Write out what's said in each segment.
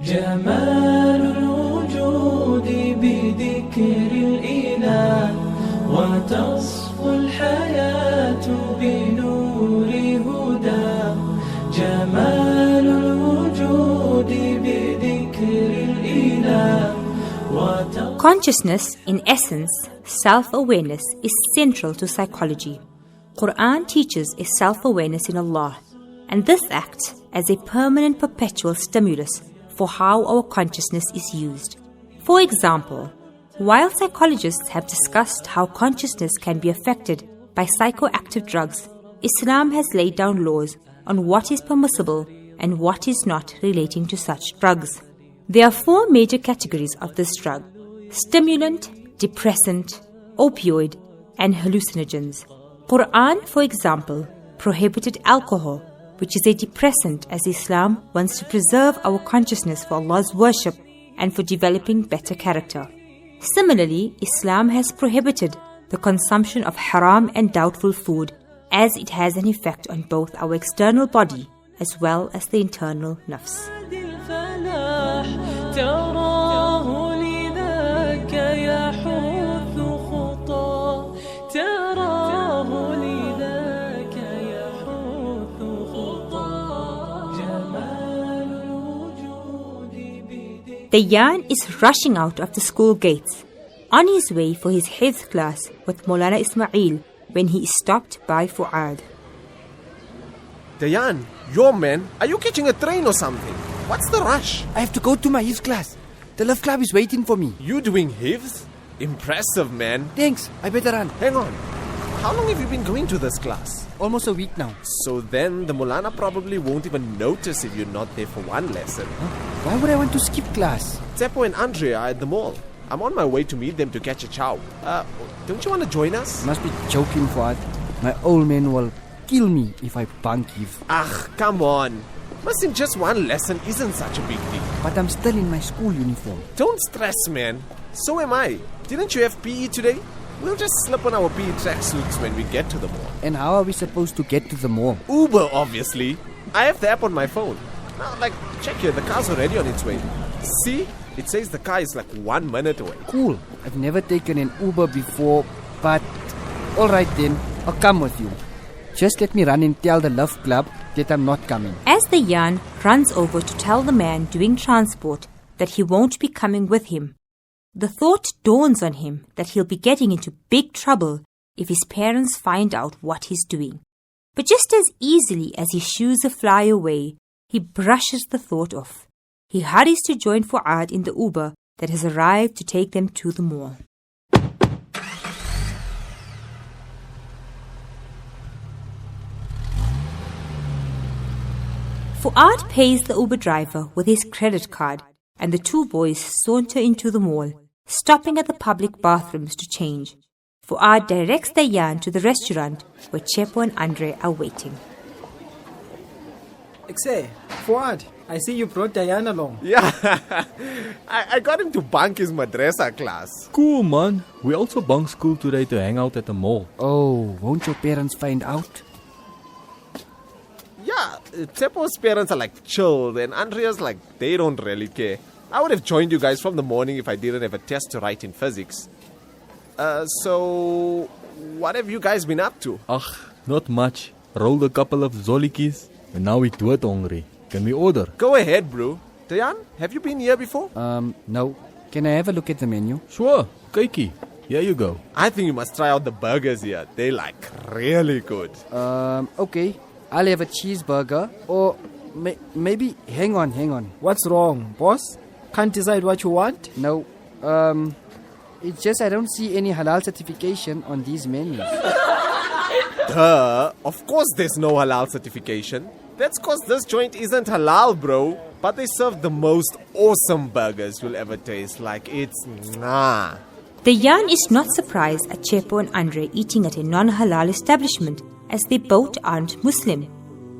جمال الوجود بذكر الإله وتصفو الحياة بنور هداه جمال الوجود بذكر الإله Consciousness, in essence, self-awareness, is central to psychology. Quran teaches a self-awareness in Allah, and this acts as a permanent perpetual stimulus for how our consciousness is used. For example, while psychologists have discussed how consciousness can be affected by psychoactive drugs, Islam has laid down laws on what is permissible and what is not relating to such drugs. There are four major categories of this drug: stimulant, depressant, opioid, and hallucinogens. Quran, for example, prohibited alcohol, which is a depressant, as Islam wants to preserve our consciousness for Allah's worship and for developing better character. Similarly, Islam has prohibited the consumption of haram and doubtful food, as it has an effect on both our external body as well as the internal nafs. تراه لذاك يحث خطاه تراه لذاك يحث خطاه جمال الوجود The Yan is rushing out of the school gates, on his way for his hifz class with Maulana Ismail, when he is stopped by Fuad. Dayan, yo man, are you catching a train or something? What's the rush? I have to go to my hifz class. The love club is waiting for me. You doing hifz? Impressive, man. Thanks, I better run. Hang on. How long have you been going to this class? Almost a week now. So then the Mulana probably won't even notice if you're not there for one lesson. Huh? Why would I want to skip class? Tsepo and Andrea are at the mall. I'm on my way to meet them to catch a chow. Don't you want to join us? Must be joking, Fuad. My old man will kill me if I bunk hif. Come on. Missing just one lesson isn't such a big deal. But I'm still in my school uniform. Don't stress, man. So am I. Didn't you have PE today? We'll just slip on our PE tracksuits when we get to the mall. And how are we supposed to get to the mall? Uber, obviously. I have the app on my phone. Now, check here. The car's already on its way. See? It says the car is 1 minute away. Cool. I've never taken an Uber before, but alright then. I'll come with you. Just let me run and tell the love club that I'm not coming. As the Yan runs over to tell the man doing transport that he won't be coming with him, the thought dawns on him that he'll be getting into big trouble if his parents find out what he's doing. But just as easily as his shoes fly away, he brushes the thought off. He hurries to join Fuad in the Uber that has arrived to take them to the mall. Fuad pays the Uber driver with his credit card, and the two boys saunter into the mall, stopping at the public bathrooms to change. Fuad directs the Yan to the restaurant where Chepo and Andre are waiting. Xe, Fuad, I see you brought Dayan along. Yeah, I got him to bunk his madrasa class. Cool, man. We also bunked school today to hang out at the mall. Oh, won't your parents find out? Yeah, Tsepo's parents are chilled and Andrea's they don't really care. I would have joined you guys from the morning if I didn't have a test to write in physics. So what have you guys been up to? Not much. Rolled a couple of zolikis and now we're dood hungry. Can we order? Go ahead, bro. Dayan, have you been here before? No. Can I have a look at the menu? Sure. Keiki. Here you go. I think you must try out the burgers here. They're really good. Okay. I'll have a cheeseburger or maybe hang on. What's wrong, boss? Can't decide what you want? No. It's just I don't see any halal certification on these menus. Duh. Of course there's no halal certification. That's cause this joint isn't halal, bro. But they serve the most awesome burgers you'll ever taste. It's nah. The Yan is not surprised at Chepo and Andre eating at a non-halal establishment, as they both aren't Muslim.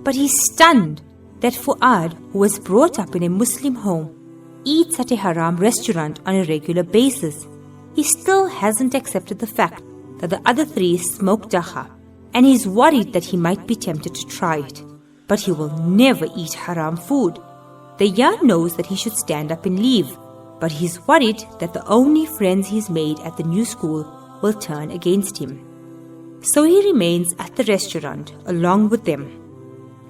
But he's stunned that Fuad, who was brought up in a Muslim home, eats at a haram restaurant on a regular basis. He still hasn't accepted the fact that the other three smoke dacha, and he's worried that he might be tempted to try it. But he will never eat haram food. Dayan knows that he should stand up and leave, but he's worried that the only friends he's made at the new school will turn against him. So he remains at the restaurant along with them,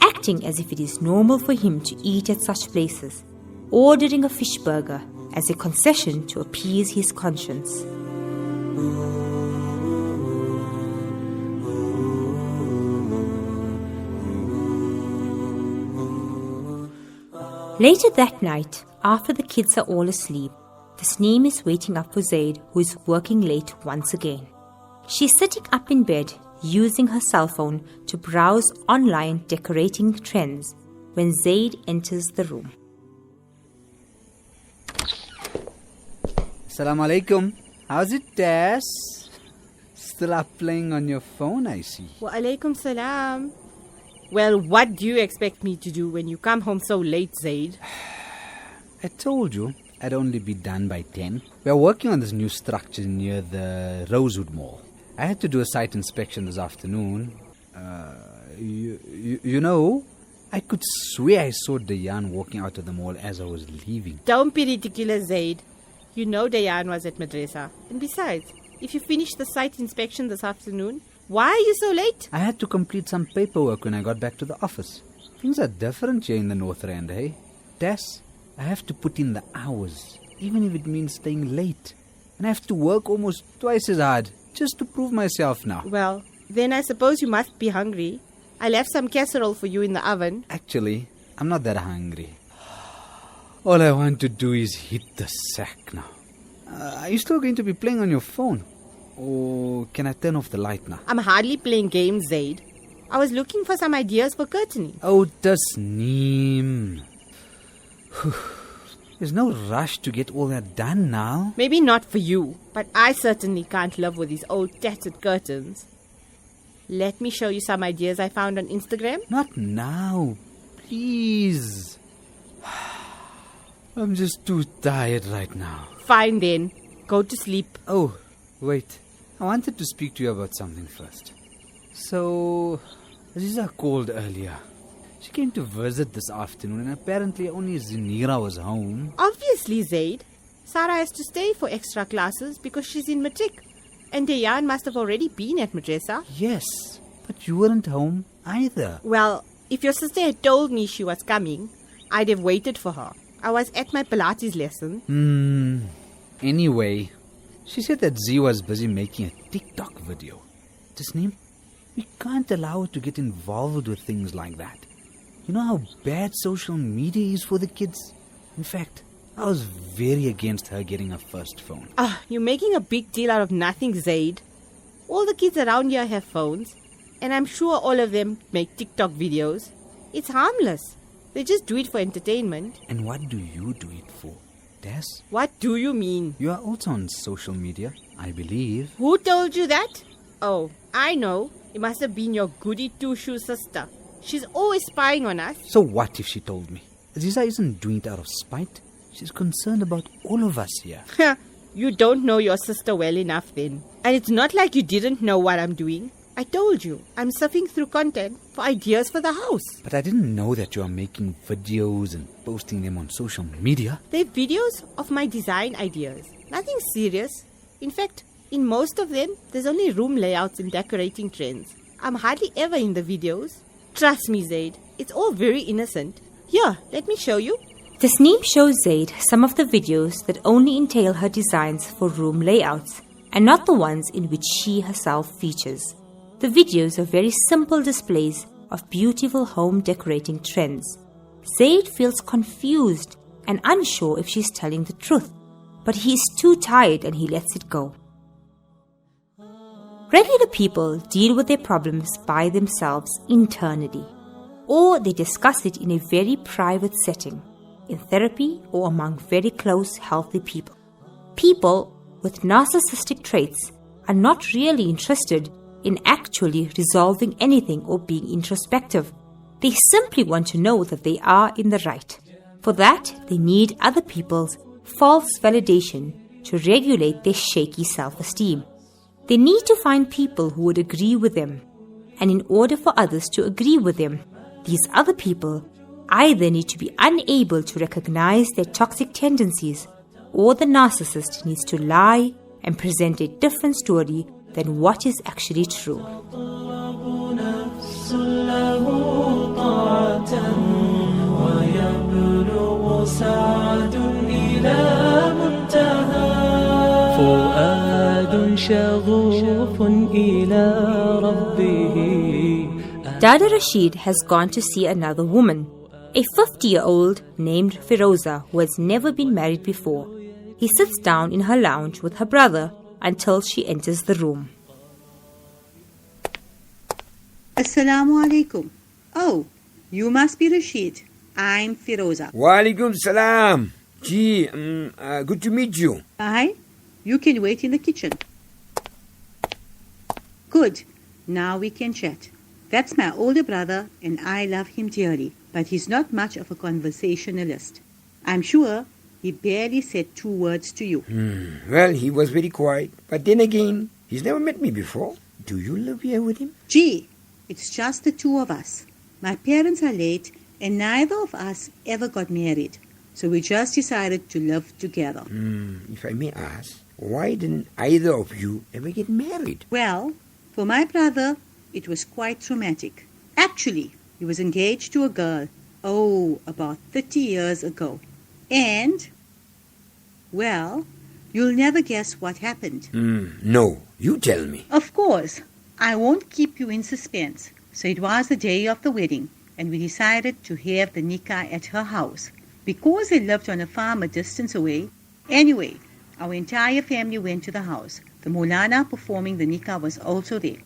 acting as if it is normal for him to eat at such places, ordering a fish burger as a concession to appease his conscience. Later that night, after the kids are all asleep, Tasneem is waiting up for Zaid, who is working late once again. She's sitting up in bed, using her cell phone to browse online decorating trends when Zaid enters the room. Assalamu alaikum. How's it, Tess? Still up playing on your phone, I see. Wa alaikum salam. Well, what do you expect me to do when you come home so late, Zaid? I told you I'd only be done by 10. We're working on this new structure near the Rosewood Mall. I had to do a site inspection this afternoon. You know, I could swear I saw Dayan walking out of the mall as I was leaving. Don't be ridiculous, Zaid. You know Dayan was at madrasa. And besides, if you finished the site inspection this afternoon, why are you so late? I had to complete some paperwork when I got back to the office. Things are different here in the North End, eh? Tess, I have to put in the hours, even if it means staying late. And I have to work almost twice as hard just to prove myself now. Well, then I suppose you must be hungry. I left some casserole for you in the oven. Actually, I'm not that hungry. All I want to do is hit the sack now. Are you still going to be playing on your phone? Or can I turn off the light now? I'm hardly playing games, Zaid. I was looking for some ideas for curtaining. Oh, Tasneem. There's no rush to get all that done now. Maybe not for you, but I certainly can't live with these old tattered curtains. Let me show you some ideas I found on Instagram. Not now. Please. I'm just too tired right now. Fine then. Go to sleep. Oh, wait. I wanted to speak to you about something first. So, Aziza called earlier. She came to visit this afternoon and apparently only Zinira was home. Obviously, Zaid. Sarah has to stay for extra classes because she's in matric. And Dayan must have already been at madrasa. Yes, but you weren't home either. Well, if your sister had told me she was coming, I'd have waited for her. I was at my Pilates lesson. Anyway, she said that Z was busy making a TikTok video. Tasneem, we can't allow her to get involved with things like that. You know how bad social media is for the kids? In fact, I was very against her getting her first phone. You're making a big deal out of nothing, Zaid. All the kids around here have phones, and I'm sure all of them make TikTok videos. It's harmless. They just do it for entertainment. And what do you do it for, Tess? What do you mean? You are also on social media, I believe. Who told you that? Oh, I know. It must have been your goody two-shoe sister. She's always spying on us. So what if she told me? Aziza isn't doing it out of spite. She's concerned about all of us here. You don't know your sister well enough then. And it's not like you didn't know what I'm doing. I told you, I'm surfing through content for ideas for the house. But I didn't know that you are making videos and posting them on social media. They're videos of my design ideas. Nothing serious. In fact, in most of them, there's only room layouts and decorating trends. I'm hardly ever in the videos. Trust me, Zaid. It's all very innocent. Here, let me show you. Tasneem shows Zaid some of the videos that only entail her designs for room layouts and not the ones in which she herself features. The videos are very simple displays of beautiful home decorating trends. Zaid feels confused and unsure if she's telling the truth, but he is too tired and he lets it go. Regular people deal with their problems by themselves internally, or they discuss it in a very private setting, in therapy or among very close, healthy people. People with narcissistic traits are not really interested in actually resolving anything or being introspective. They simply want to know that they are in the right. For that, they need other people's false validation to regulate their shaky self-esteem. They need to find people who would agree with them. And in order for others to agree with them, these other people either need to be unable to recognize their toxic tendencies, or the narcissist needs to lie and present a different story than what is actually true. Dada Rashid has gone to see another woman, a 50-year-old named Firoza who has never been married before. He sits down in her lounge with her brother until she enters the room. Assalamu alaikum. Oh, you must be Rashid. I'm Firoza. Wa alaikum salam. Gee, good to meet you. Hi. You can wait in the kitchen. Good. Now we can chat. That's my older brother and I love him dearly, but he's not much of a conversationalist. I'm sure he barely said 2 words to you. Well, he was very quiet, but then again, he's never met me before. Do you live here with him? Gee, it's just the 2 of us. My parents are late and neither of us ever got married. So we just decided to live together. If I may ask, why didn't either of you ever get married? Well, for my brother, it was quite traumatic. Actually, he was engaged to a girl, about 30 years ago. And, well, you'll never guess what happened. No, you tell me. Of course, I won't keep you in suspense. So it was the day of the wedding, and we decided to have the nikah at her house. Because they lived on a farm a distance away. Anyway, our entire family went to the house. The Maulana performing the nikah was also there.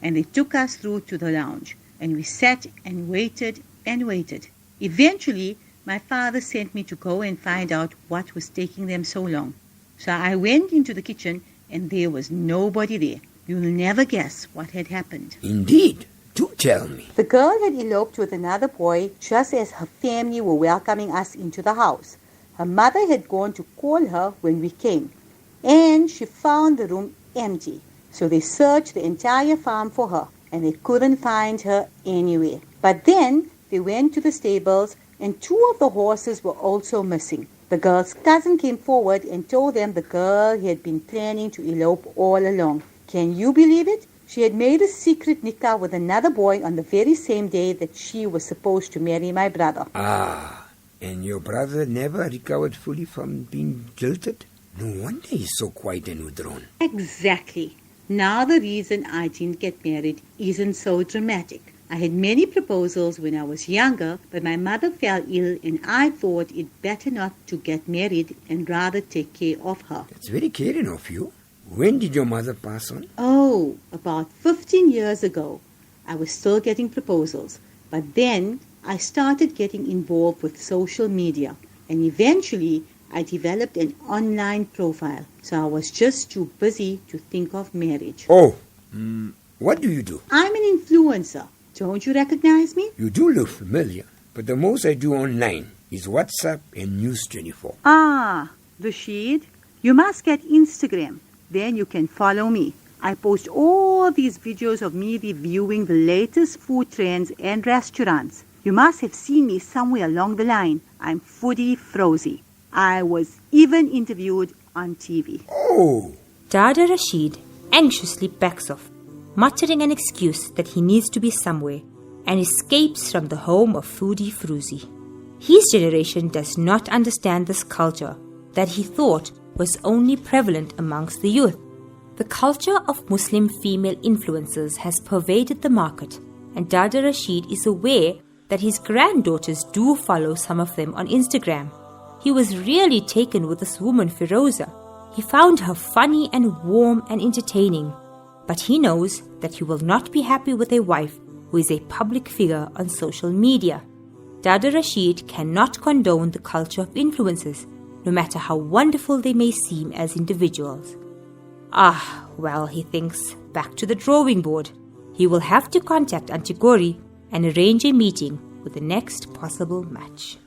And they took us through to the lounge. And we sat and waited and waited. Eventually, my father sent me to go and find out what was taking them so long. So I went into the kitchen and there was nobody there. You'll never guess what had happened. Indeed. Do tell me. The girl had eloped with another boy just as her family were welcoming us into the house. Her mother had gone to call her when we came, and she found the room empty. So they searched the entire farm for her, and they couldn't find her anywhere. But then they went to the stables, and 2 of the horses were also missing. The girl's cousin came forward and told them the girl had been planning to elope all along. Can you believe it? She had made a secret nikah with another boy on the very same day that she was supposed to marry my brother. And your brother never recovered fully from being jilted? No wonder he's so quiet and withdrawn. Exactly. Now the reason I didn't get married isn't so dramatic. I had many proposals when I was younger, but my mother fell ill and I thought it better not to get married and rather take care of her. That's very caring of you. When did your mother pass on? About 15 years ago. I was still getting proposals, but then I started getting involved with social media, and eventually I developed an online profile, so I was just too busy to think of marriage. What do you do? I'm an influencer. Don't you recognize me? You do look familiar, but the most I do online is WhatsApp and News24. Rashid, you must get Instagram. Then you can follow me. I post all these videos of me reviewing the latest food trends and restaurants. You must have seen me somewhere along the line. I'm Foodie Frozy. I was even interviewed on TV. Dada Rashid anxiously backs off, muttering an excuse that he needs to be somewhere, and escapes from the home of Foodie Frozy. His generation does not understand this culture that he thought was only prevalent amongst the youth. The culture of Muslim female influencers has pervaded the market, and Dada Rashid is aware that his granddaughters do follow some of them on Instagram. He was really taken with this woman Firoza. He found her funny and warm and entertaining, but he knows that he will not be happy with a wife who is a public figure on social media. Dada Rashid cannot condone the culture of influencers, no matter how wonderful they may seem as individuals. Well, he thinks, back to the drawing board. He will have to contact Auntie Gori and arrange a meeting with the next possible match.